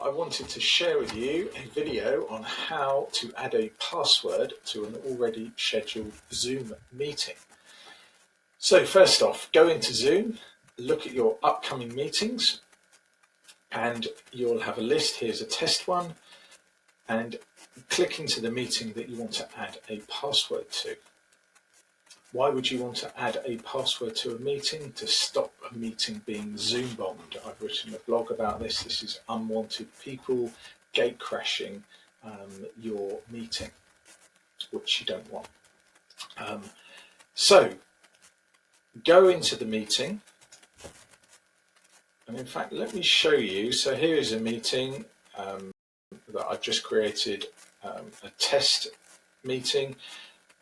I wanted to share with you a video on how to add a password to an already scheduled Zoom meeting. So first off, go into Zoom, look at your upcoming meetings, and you'll have a list. Here's a test one, and click into the meeting that you want to add a password to. Why would you want to add a password to a meeting? To stop a meeting being Zoom bombed. I've written a blog about this. This is unwanted people gate crashing your meeting, which you don't want. So go into the meeting, and in fact, let me show you. So here is a meeting that I've just created, a test meeting.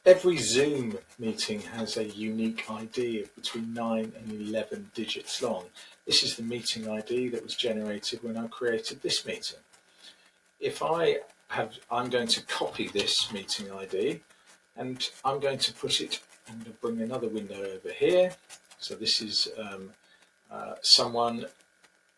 Every Zoom meeting has a unique ID of between 9 and 11 digits long. This is the meeting ID that was generated when I created this meeting. I'm going to copy this meeting ID, and I'm going to put it, I'm going to bring another window over here. So this is someone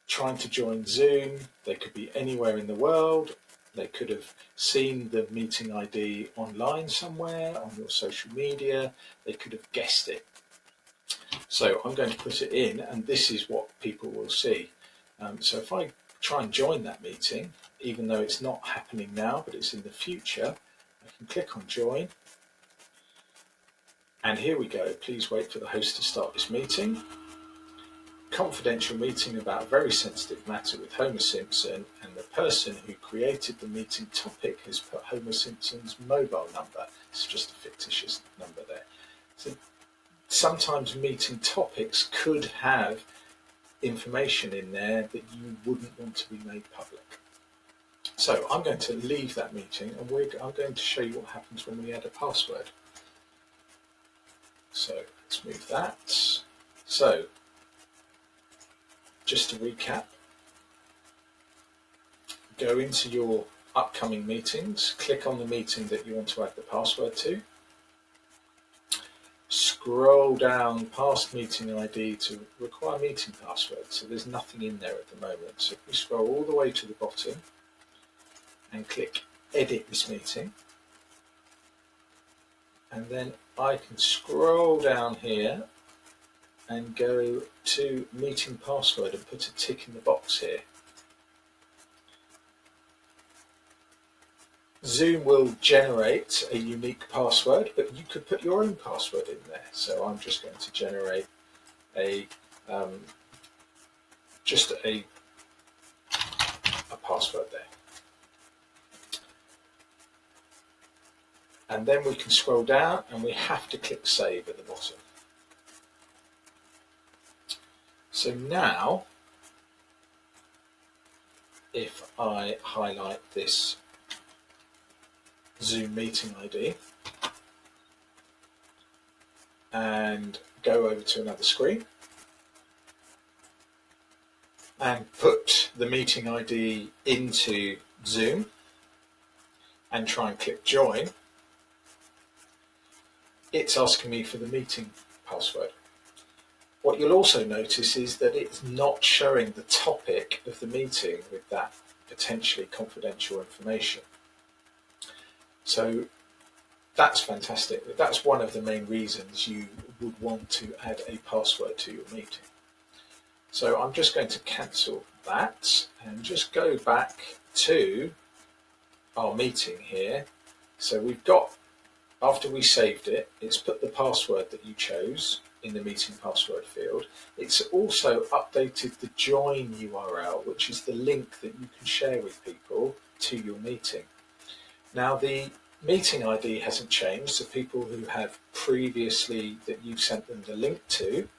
trying to join Zoom. They could be anywhere in the world. They could have seen the meeting ID online somewhere on your social media. They could have guessed it. So I'm going to put it in, and this is what people will see. So if I try and join that meeting, even though it's not happening now, but it's in the future, I can click on join. And here we go. Please wait for the host to start this meeting. Confidential meeting about a very sensitive matter with Homer Simpson, and the person who created the meeting topic has put Homer Simpson's mobile number. It's just a fictitious number there. So sometimes meeting topics could have information in there that you wouldn't want to be made public. So I'm going to leave that meeting, and I'm going to show you what happens when we add a password. So let's move that. So just to recap, go into your upcoming meetings, click on the meeting that you want to add the password to, scroll down past meeting ID to require meeting password. So there's nothing in there at the moment. So if we scroll all the way to the bottom and click edit this meeting, and then I can scroll down here and go to meeting password and put a tick in the box here. Zoom will generate a unique password, but you could put your own password in there. So I'm just going to generate just a password there. And then we can scroll down, and we have to click save at the bottom. So now, if I highlight this Zoom meeting ID and go over to another screen and put the meeting ID into Zoom and try and click join, it's asking me for the meeting password. What you'll also notice is that it's not showing the topic of the meeting with that potentially confidential information. So that's fantastic. That's one of the main reasons you would want to add a password to your meeting. So I'm just going to cancel that and just go back to our meeting here. So we've got, after we saved it, it's put the password that you chose in the meeting password field. It's also updated the join URL, which is the link that you can share with people to your meeting. Now the meeting ID hasn't changed, so people who have previously that you've sent them the link to,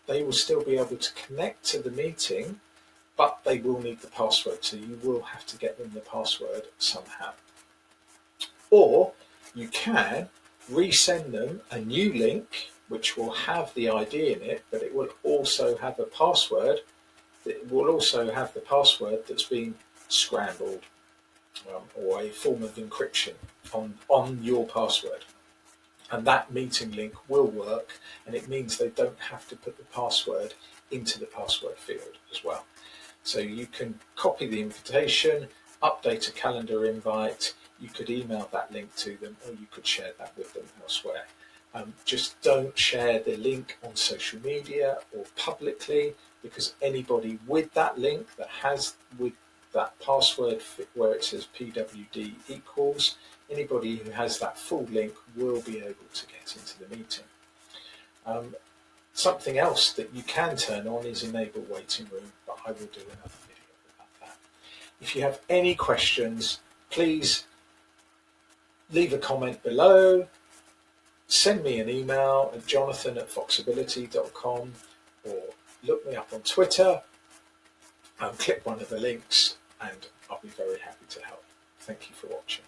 they will still be able to connect to the meeting, but they will need the password, so you will have to get them the password somehow. Or you can resend them a new link which will have the ID in it, but it will also have a password. It will also have the password that's been scrambled or a form of encryption on your password. And that meeting link will work, and it means they don't have to put the password into the password field as well. So you can copy the invitation, update a calendar invite, you could email that link to them, or you could share that with them elsewhere. Just don't share the link on social media or publicly, because anybody with that link that has with that password where it says PWD equals, anybody who has that full link will be able to get into the meeting. Something else that you can turn on is enable waiting room, but I will do another video about that. If you have any questions, please leave a comment below, send me an email at jonathan@foxability.com, or look me up on Twitter, click one of the links, and I'll be very happy to help. Thank you for watching.